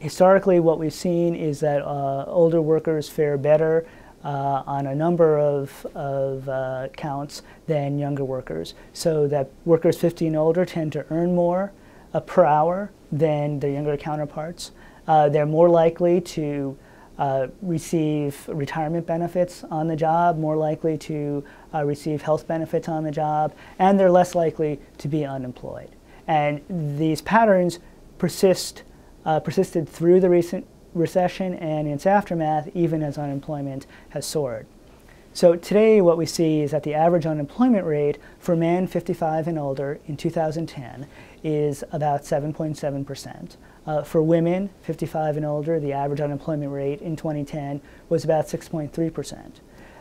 Historically, what we've seen is that older workers fare better on a number of counts than younger workers. So that workers 50 and older tend to earn more per hour than their younger counterparts. They're more likely to receive retirement benefits on the job, more likely to receive health benefits on the job, and they're less likely to be unemployed. And these patterns persisted through the recent recession and its aftermath, even as unemployment has soared. So today what we see is that the average unemployment rate for men 55 and older in 2010 is about 7.7%. For women 55 and older, the average unemployment rate in 2010 was about 6.3%.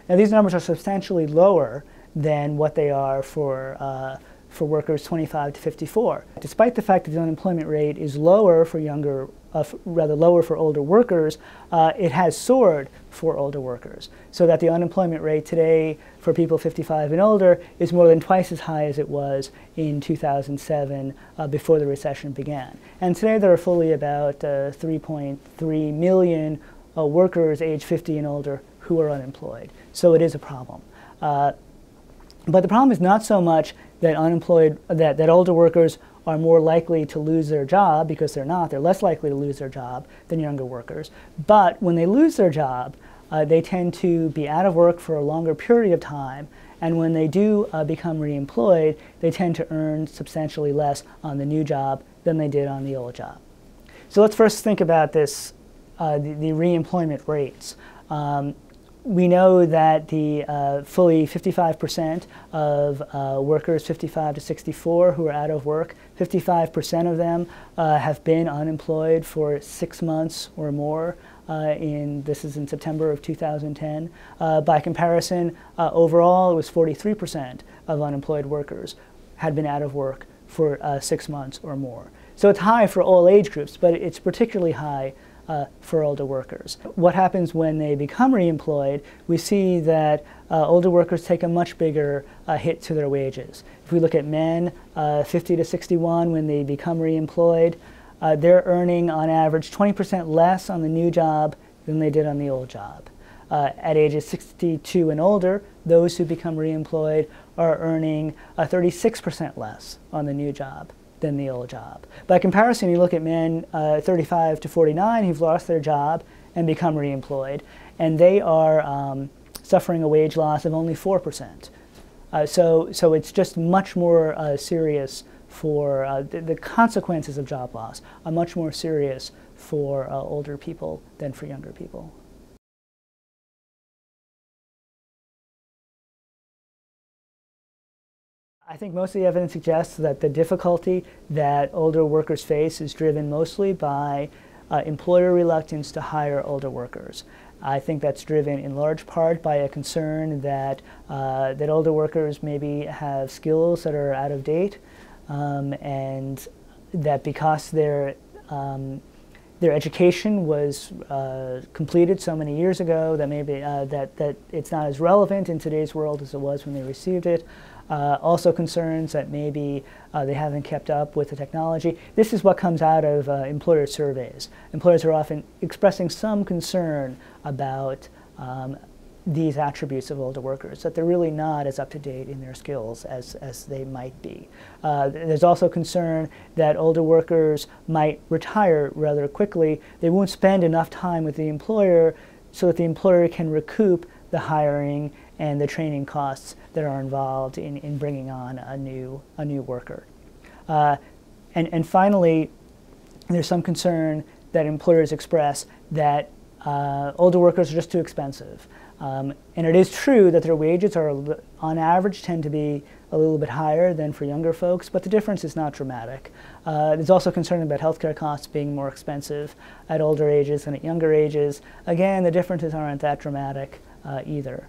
Now these numbers are substantially lower than what they are for workers 25 to 54. Despite the fact that the unemployment rate is lower for lower for older workers, it has soared for older workers, so that the unemployment rate today for people 55 and older is more than twice as high as it was in 2007 before the recession began. And today there are fully about 3.3 million workers age 50 and older who are unemployed. So it is a problem. But the problem is not so much that that older workers are more likely to lose their job, because they're not. They're less likely to lose their job than younger workers. But when they lose their job, they tend to be out of work for a longer period of time. And when they do become reemployed, they tend to earn substantially less on the new job than they did on the old job. So let's first think about this, the reemployment rates. We know that the fully 55% of workers 55 to 64 who are out of work, 55% of them have been unemployed for 6 months or more. This is in September of 2010. By comparison, overall, it was 43% of unemployed workers had been out of work for 6 months or more. So it's high for all age groups, but it's particularly high for older workers. What happens when they become reemployed? We see that older workers take a much bigger hit to their wages. If we look at men 50 to 61, when they become reemployed, they're earning on average 20% less on the new job than they did on the old job. At ages 62 and older, those who become reemployed are earning 36% less on the new job than the old job. By comparison, you look at men 35 to 49 who've lost their job and become reemployed, and they are suffering a wage loss of only 4%. So it's just much more serious for the consequences of job loss are much more serious for older people than for younger people. I think most of the evidence suggests that the difficulty that older workers face is driven mostly by employer reluctance to hire older workers. I think that's driven in large part by a concern that older workers maybe have skills that are out of date, and that because their education was completed so many years ago, that maybe that it's not as relevant in today's world as it was when they received it. Also concerns that maybe they haven't kept up with the technology. This is what comes out of employer surveys. Employers are often expressing some concern about these attributes of older workers, that they're really not as up-to-date in their skills as they might be. There's also concern that older workers might retire rather quickly. They won't spend enough time with the employer so that the employer can recoup the hiring and the training costs that are involved in bringing on a new worker. And finally, there's some concern that employers express that older workers are just too expensive. And it is true that their wages are, on average, tend to be a little bit higher than for younger folks, but the difference is not dramatic. There's also concern about healthcare costs being more expensive at older ages than at younger ages. Again, the differences aren't that dramatic either.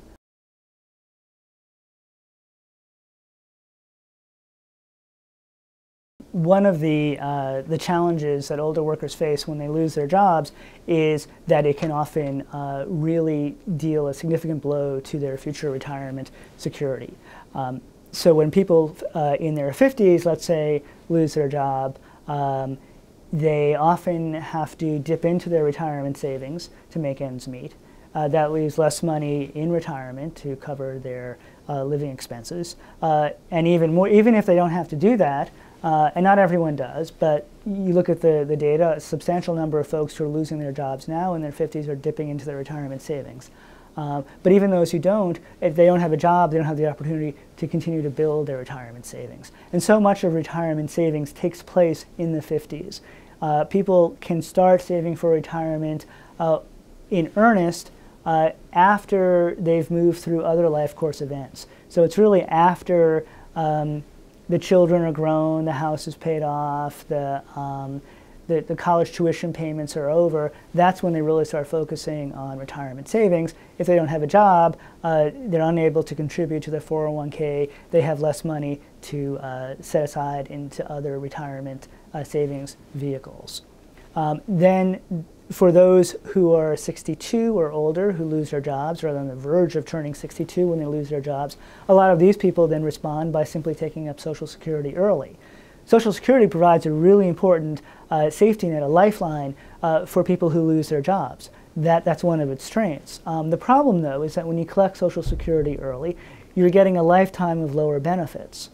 One of the challenges that older workers face when they lose their jobs is that it can often really deal a significant blow to their future retirement security. So when people in their 50s, let's say, lose their job, they often have to dip into their retirement savings to make ends meet. That leaves less money in retirement to cover their living expenses. And even if they don't have to do that, and not everyone does, but you look at the data, a substantial number of folks who are losing their jobs now in their 50s are dipping into their retirement savings. But even those who don't, if they don't have a job, they don't have the opportunity to continue to build their retirement savings. And so much of retirement savings takes place in the 50s. People can start saving for retirement in earnest after they've moved through other life course events. So it's really after the children are grown, the house is paid off, the college tuition payments are over. That's when they really start focusing on retirement savings. If they don't have a job, they're unable to contribute to their 401k. They have less money to set aside into other retirement savings vehicles. Then for those who are 62 or older who lose their jobs, or on the verge of turning 62 when they lose their jobs, a lot of these people then respond by simply taking up Social Security early. Social Security provides a really important safety net, a lifeline for people who lose their jobs. That's one of its strengths. The problem, though, is that when you collect Social Security early, you're getting a lifetime of lower benefits.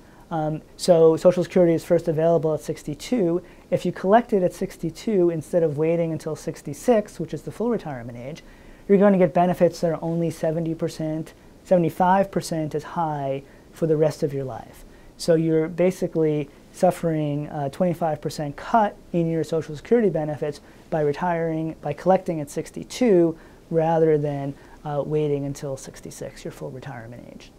So Social Security is first available at 62. If you collect it at 62 instead of waiting until 66, which is the full retirement age, you're going to get benefits that are only 70%, 75% as high for the rest of your life. So you're basically suffering a 25% cut in your Social Security benefits by collecting at 62 rather than waiting until 66, your full retirement age.